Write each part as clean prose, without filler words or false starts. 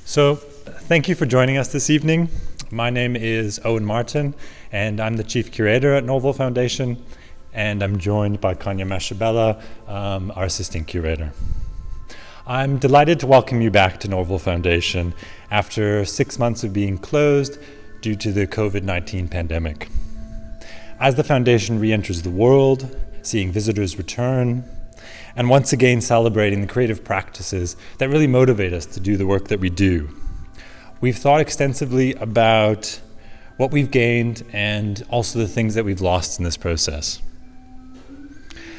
So, thank you for joining us this evening. My name is Owen Martin, and I'm the Chief Curator at Norval Foundation, and I'm joined by Khanya Mashabela, our Assistant Curator. I'm delighted to welcome you back to Norval Foundation after 6 months of being closed due to the COVID-19 pandemic. As the Foundation re-enters the world, seeing visitors return, and once again celebrating the creative practices that really motivate us to do the work that we do, we've thought extensively about what we've gained and also the things that we've lost in this process.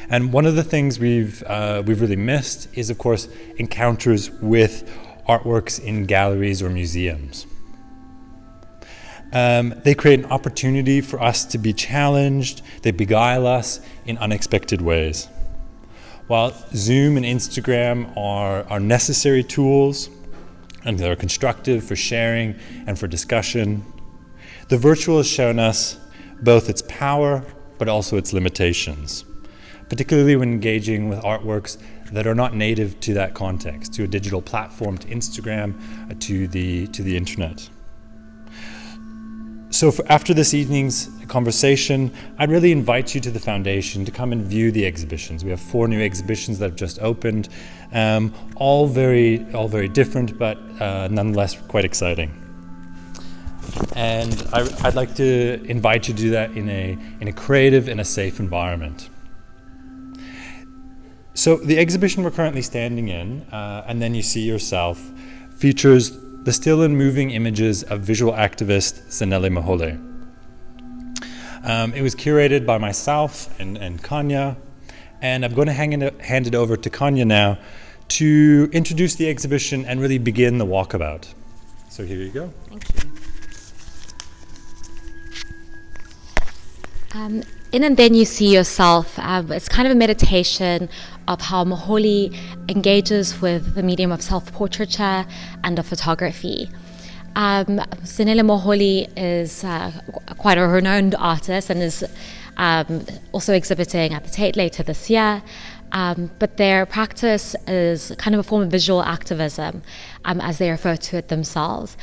And one of the things we've really missed is, of course, encounters with artworks in galleries or museums. They create an opportunity for us to be challenged. They beguile us in unexpected ways. While Zoom and Instagram are necessary tools, and they're constructive for sharing and for discussion, the virtual has shown us both its power but also its limitations, particularly when engaging with artworks that are not native to that context, to a digital platform, to Instagram, to the internet. So after this evening's conversation, I'd really invite you to the Foundation to come and view the exhibitions. We have 4 new exhibitions that have just opened, all very different, but nonetheless quite exciting. And I'd like to invite you to do that in a creative and a safe environment. So the exhibition we're currently standing in, and then you see yourself, features the still and moving images of visual activist Zanele Muholi'Walkabout. It was curated by myself and Khanya, and I'm going to hand it over to Khanya now to introduce the exhibition and really begin the walkabout. So here you go. Thank you. In and then you see yourself. It's kind of a meditation of how Muholi engages with the medium of self-portraiture and of photography. Zanele Muholi'Walkabout is quite a renowned artist and is also exhibiting at the Tate later this year. But their practice is kind of a form of visual activism, as they refer to it themselves,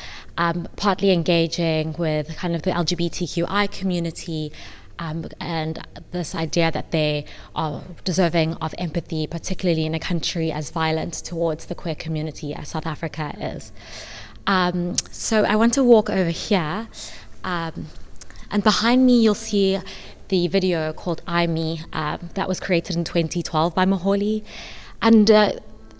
partly engaging with kind of the LGBTQI community, and this idea that they are deserving of empathy, particularly in a country as violent towards the queer community as South Africa is. So I want to walk over here, and behind me you'll see the video called I Me that was created in 2012 by Muholi. And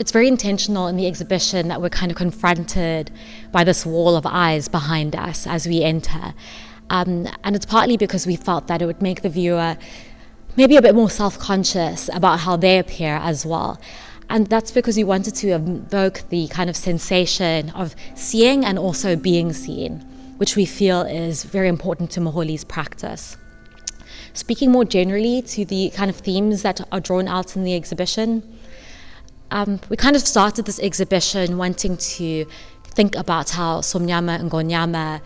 it's very intentional in the exhibition that we're kind of confronted by this wall of eyes behind us as we enter. And it's partly because we felt that it would make the viewer maybe a bit more self-conscious about how they appear as well. And that's because we wanted to evoke the kind of sensation of seeing and also being seen, which we feel is very important to Muholi's practice. Speaking more generally to the kind of themes that are drawn out in the exhibition, we kind of started this exhibition wanting to think about how Somnyama and Gonyama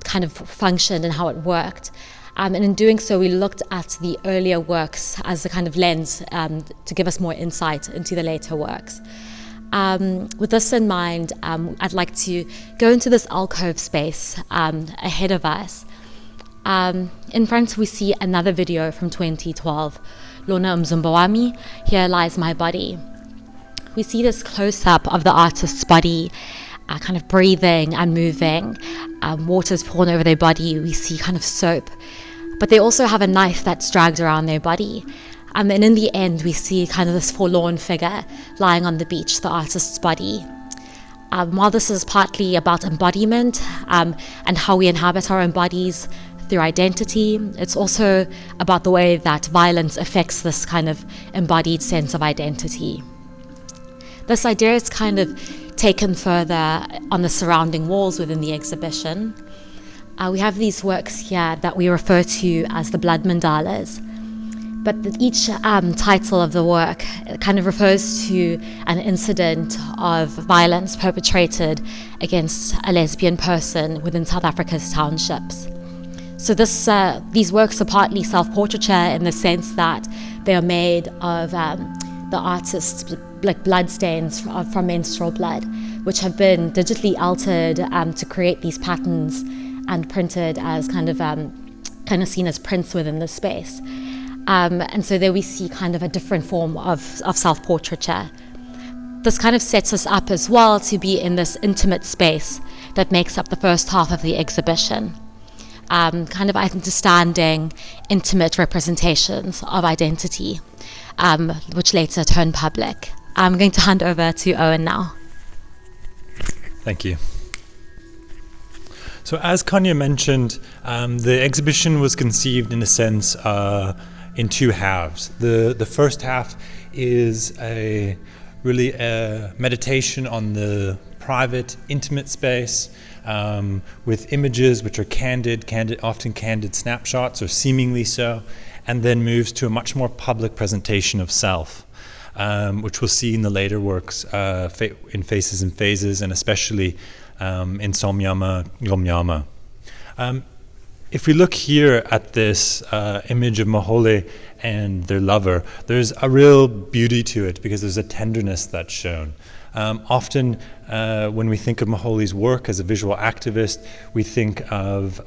kind of functioned and how it worked. And in doing so, we looked at the earlier works as a kind of lens to give us more insight into the later works. With this in mind, I'd like to go into this alcove space ahead of us. In front, we see another video from 2012, Lona Umzumbawami, Here Lies My Body. We see this close-up of the artist's body, kind of breathing and moving. Water's poured over their body. We see kind of soap. But they also have a knife that's dragged around their body. And in the end, we see kind of this forlorn figure lying on the beach, the artist's body. While this is partly about embodiment and how we inhabit our own bodies through identity, it's also about the way that violence affects this kind of embodied sense of identity. This idea is kind of taken further on the surrounding walls within the exhibition. We have these works here that we refer to as the blood mandalas, but each title of the work kind of refers to an incident of violence perpetrated against a lesbian person within South Africa's townships. So these works are partly self-portraiture in the sense that they are made of the artist's blood stains from menstrual blood, which have been digitally altered to create these patterns and printed as kind of seen as prints within the space. And so there we see kind of a different form of self-portraiture. This kind of sets us up as well to be in this intimate space that makes up the first half of the exhibition. Kind of understanding intimate representations of identity, which later turn public. I'm going to hand over to Owen now. Thank you. So as Khanya mentioned, the exhibition was conceived in a sense in two halves. The first half is really a meditation on the private, intimate space with images which are often candid snapshots or seemingly so, and then moves to a much more public presentation of self, which we'll see in the later works in Faces and Phases, and especially in Somyama, Yomyama. If we look here at this image of Muholi and their lover, there's a real beauty to it because there's a tenderness that's shown. Often when we think of Muholi's work as a visual activist, we think of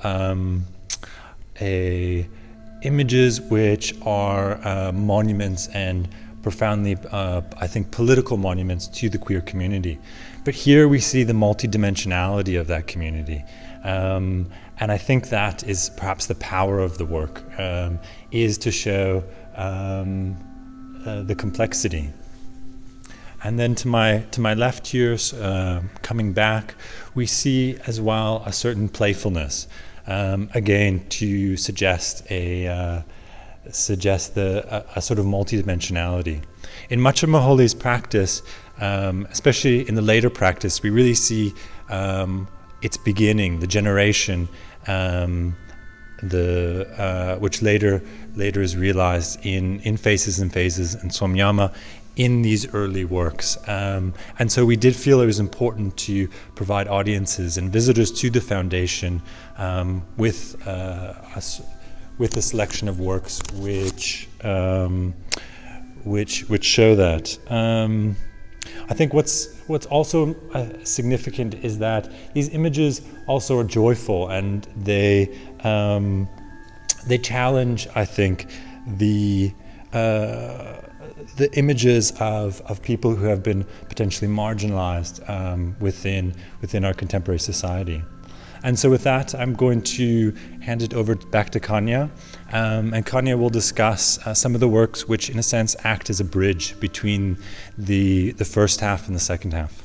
images which are monuments and profoundly, I think, political monuments to the queer community. But here we see the multidimensionality of that community. And I think that is perhaps the power of the work, is to show the complexity. And then to my left here, coming back, we see as well a certain playfulness, again to suggest a sort of multidimensionality. In much of Muholi's practice, especially in the later practice, we really see its beginning, the generation, which later is realized in Faces and Phases and Somyama, in these early works. And so we did feel it was important to provide audiences and visitors to the foundation with a selection of works which show that. I think what's also significant is that these images also are joyful, and they challenge, I think, the images of people who have been potentially marginalized within our contemporary society. And so with that, I'm going to hand it over back to Khanya, and Khanya will discuss some of the works which, in a sense, act as a bridge between the first half and the second half.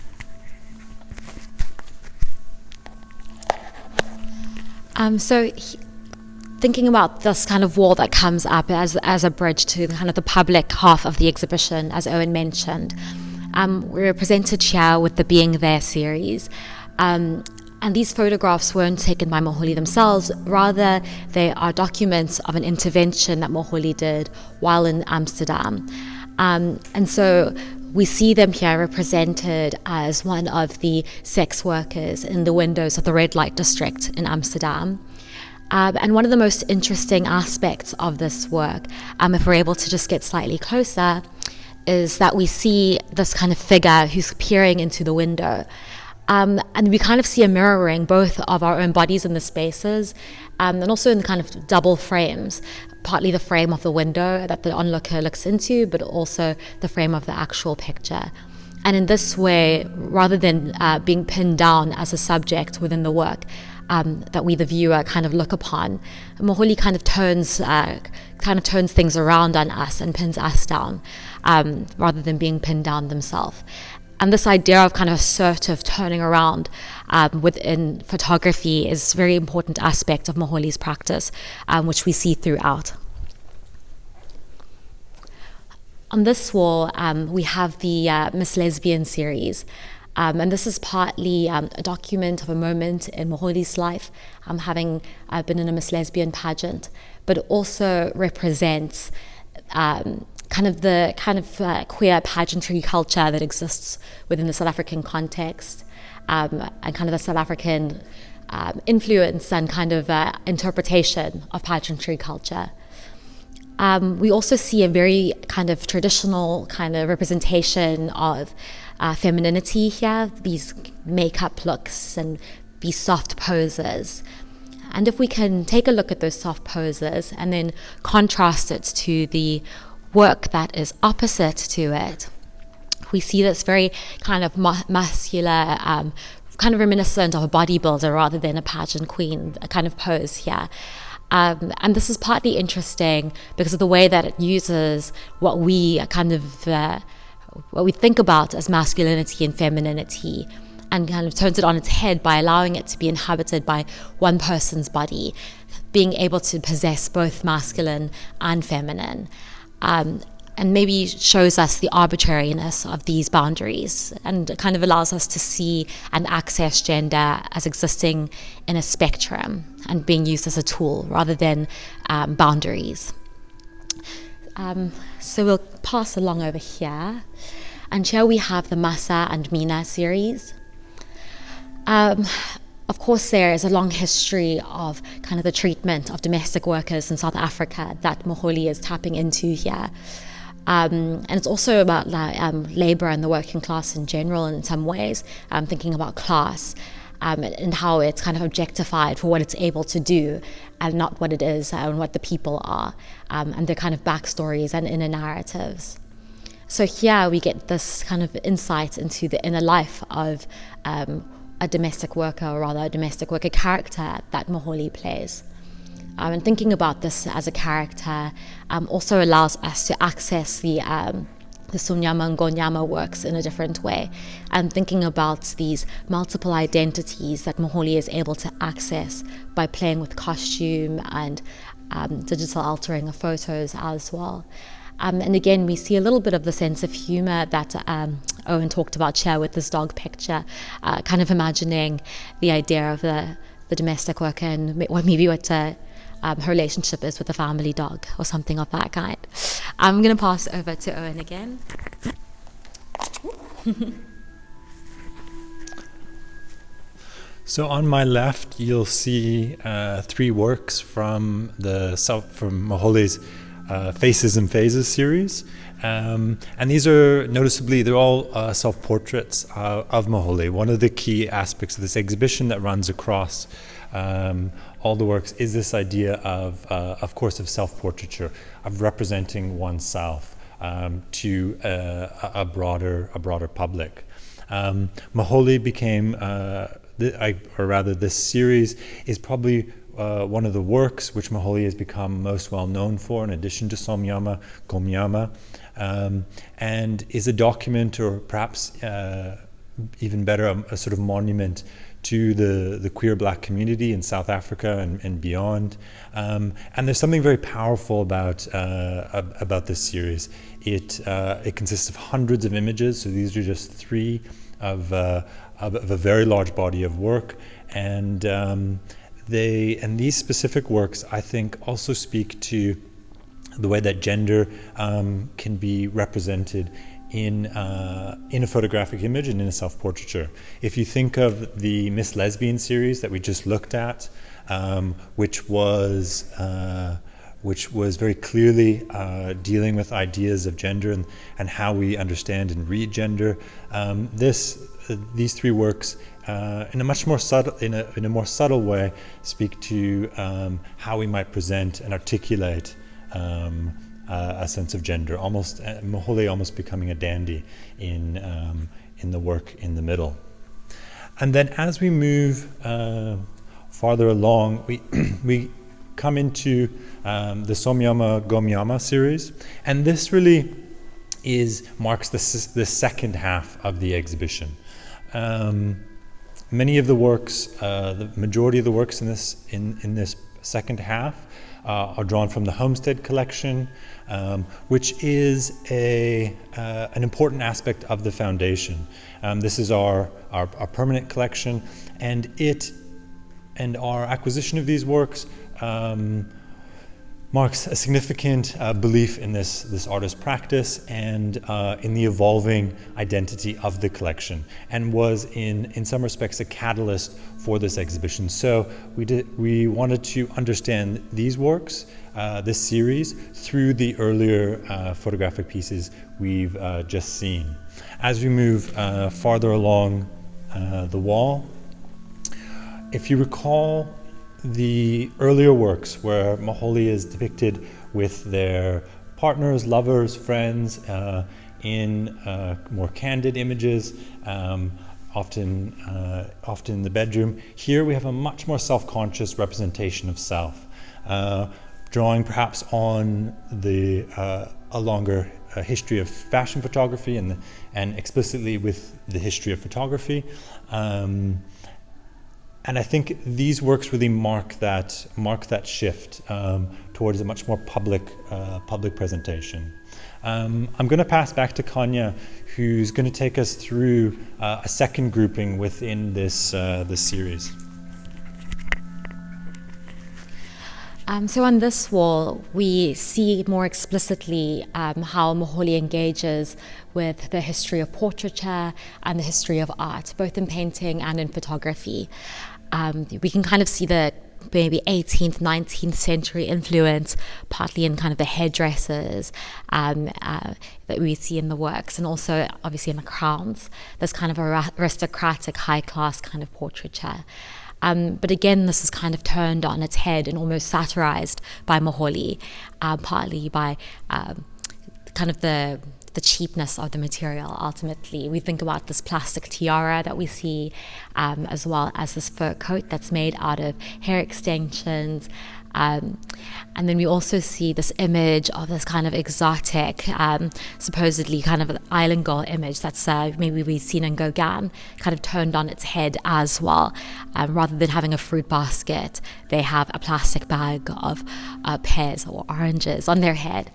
Thinking about this kind of wall that comes up as a bridge to kind of the public half of the exhibition, as Owen mentioned, we're presented here with the Being There series. And these photographs weren't taken by Muholi themselves, rather they are documents of an intervention that Muholi did while in Amsterdam. And so we see them here represented as one of the sex workers in the windows of the red light district in Amsterdam. And one of the most interesting aspects of this work, if we're able to just get slightly closer, is that we see this kind of figure who's peering into the window. And we kind of see a mirroring both of our own bodies in the spaces, and also in the kind of double frames, partly the frame of the window that the onlooker looks into, but also the frame of the actual picture. And in this way, rather than being pinned down as a subject within the work that we, the viewer, kind of look upon, Muholi kind of turns things around on us and pins us down, rather than being pinned down themselves. And this idea of kind of assertive turning around within photography is a very important aspect of Muholi's practice, which we see throughout. On this wall, we have the Miss Lesbian series. And this is partly a document of a moment in Muholi's life, having been in a Miss Lesbian pageant, but also represents queer pageantry culture that exists within the South African context, and kind of the South African influence and kind of interpretation of pageantry culture. We also see a very kind of traditional kind of representation of femininity here, these makeup looks and these soft poses. And if we can take a look at those soft poses and then contrast it to the work that is opposite to it, we see this very kind of muscular, kind of reminiscent of a bodybuilder rather than a pageant queen, a kind of pose here. And this is partly interesting because of the way that it uses what we kind of what we think about as masculinity and femininity, and kind of turns it on its head by allowing it to be inhabited by one person's body, being able to possess both masculine and feminine, and maybe shows us the arbitrariness of these boundaries, and it kind of allows us to see and access gender as existing in a spectrum and being used as a tool rather than boundaries. So we'll pass along over here, and here we have the Masa and Mina series. Of course, there is a long history of kind of the treatment of domestic workers in South Africa that Moholi is tapping into here. And it's also about labor and the working class in general, and in some ways, thinking about class and how it's kind of objectified for what it's able to do and not what it is and what the people are, and their kind of backstories and inner narratives. So here we get this kind of insight into the inner life of a domestic worker, or rather a domestic worker character that Moholi plays. And thinking about this as a character also allows us to access the Sunyama and Gonyama works in a different way, and thinking about these multiple identities that Moholi is able to access by playing with costume and digital altering of photos as well. And again, we see a little bit of the sense of humor that Owen talked about here with this dog picture, kind of imagining the idea of the domestic worker and maybe what her relationship is with the family dog or something of that kind. I'm going to pass over to Owen again. So on my left, you'll see three works from Moholi's Faces and Phases series. And these are noticeably, they're all self-portraits of Moholi. One of the key aspects of this exhibition that runs across all the works is this idea of course, of self-portraiture, of representing oneself to a broader public. Moholi became, this series is probably one of the works which Moholi has become most well known for, in addition to Somyama, Gomyama, and is a document, or perhaps even better, a sort of monument to the queer black community in South Africa and beyond. And there's something very powerful about this series. It consists of hundreds of images, so these are just three of a very large body of work, and these specific works, I think, also speak to the way that gender can be represented in a photographic image and in a self-portraiture. If you think of the Miss Lesbian series that we just looked at, which was very clearly dealing with ideas of gender and how we understand and read gender, these three works in a more subtle way speak to how we might present and articulate a sense of gender, almost Moholi almost becoming a dandy in the work in the middle. And then as we move farther along, we come into the Somyama Gomyama series, and this really marks the second half of the exhibition. Many of the works, the majority of the works in this second half are drawn from the Homestead collection, which is an important aspect of the foundation. This is our permanent collection, and our acquisition of these works, Moholi marks a significant belief in this artist's practice and in the evolving identity of the collection, and was in some respects a catalyst for this exhibition. So we wanted to understand these works, this series, through the earlier photographic pieces we've just seen. As we move farther along the wall, if you recall the earlier works where Muholi is depicted with their partners, lovers, friends, in more candid images, often in the bedroom. Here we have a much more self-conscious representation of self, drawing perhaps on a longer history of fashion photography and explicitly with the history of photography. And I think these works really mark that shift towards a much more public presentation. I'm going to pass back to Khanya, who's going to take us through a second grouping within this series. So on this wall, we see more explicitly how Muholi engages with the history of portraiture and the history of art, both in painting and in photography. We can kind of see the maybe 18th, 19th century influence, partly in kind of the headdresses that we see in the works, and also obviously in the crowns. There's kind of a aristocratic, high-class kind of portraiture. But again, this is kind of turned on its head and almost satirized by Muholi, partly by kind of the cheapness of the material. Ultimately, we think about this plastic tiara that we see, as well as this fur coat that's made out of hair extensions. And then we also see this image of this kind of exotic, supposedly kind of an island girl image that's maybe we've seen in Gauguin, kind of turned on its head as well. Rather than having a fruit basket, they have a plastic bag of pears or oranges on their head.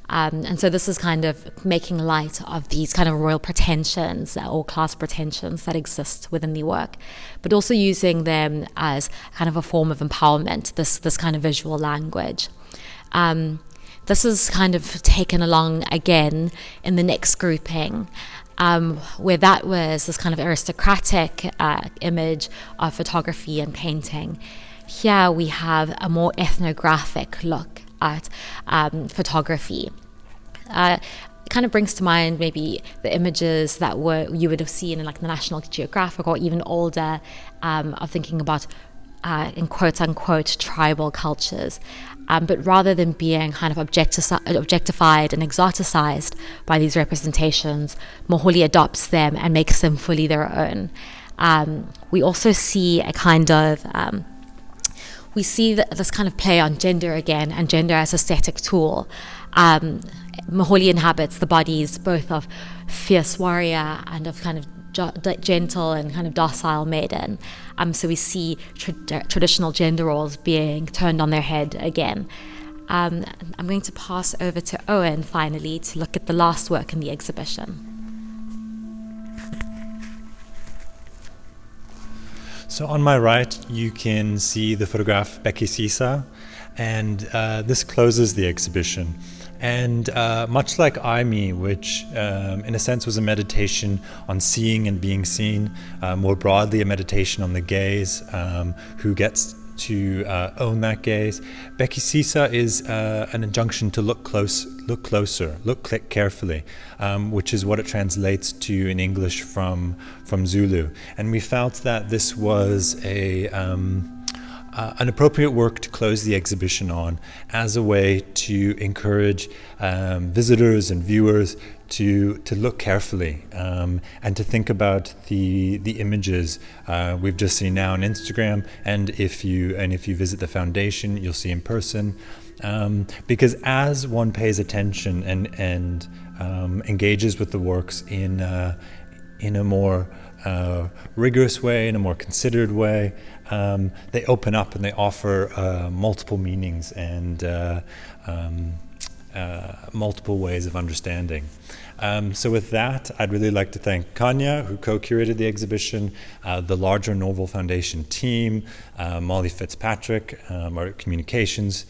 And so this is kind of making light of these kind of royal pretensions or class pretensions that exist within the work, but also using them as kind of a form of empowerment, this kind of visual language. This is kind of taken along again in the next grouping, where that was this kind of aristocratic image of photography and painting. Here we have a more ethnographic look at photography. Kind of brings to mind maybe the images that you would have seen in like the National Geographic or even older, of thinking about in quote unquote tribal cultures. But rather than being kind of objectified and exoticized by these representations, Muholi adopts them and makes them fully their own. We also see a kind of we see this kind of play on gender again, and gender as aesthetic tool. Muholi inhabits the bodies both of fierce warrior and of kind of gentle and kind of docile maiden. So we see traditional gender roles being turned on their head again. I'm going to pass over to Owen finally to look at the last work in the exhibition. So on my right, you can see the photograph Beki Sisa, and this closes the exhibition. And much like I Me, which in a sense was a meditation on seeing and being seen, more broadly a meditation on the gaze, who gets to own that gaze, Beki Sisa is an injunction to look closer, look carefully, which is what it translates to in English from Zulu. And we felt that this was an appropriate work to close the exhibition on, as a way to encourage visitors and viewers to look carefully and to think about the images we've just seen now on Instagram, and if you visit the foundation, you'll see in person. Because as one pays attention and engages with the works in a more rigorous way, in a more considered way, they open up and they offer multiple meanings and multiple ways of understanding. So with that, I'd really like to thank Khanya, who co-curated the exhibition, the larger Norval Foundation team, Molly Fitzpatrick, our communications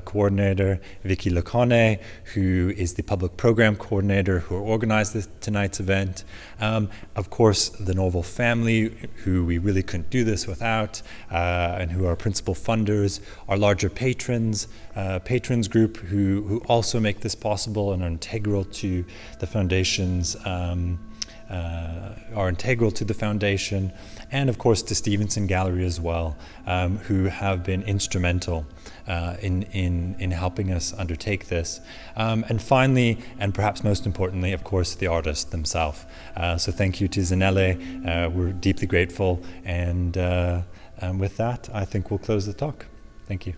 coordinator, Vicky Lacone, who is the public program coordinator who organized tonight's event. Of course, the Norval family, who we really couldn't do this without, and who are principal funders, our larger patrons group who also make this possible and are integral to the foundation's and of course to Stevenson Gallery as well, who have been instrumental in helping us undertake this. And finally, and perhaps most importantly, of course, the artists themselves. So thank you to Zanele. We're deeply grateful, and with that, I think we'll close the talk. Thank you.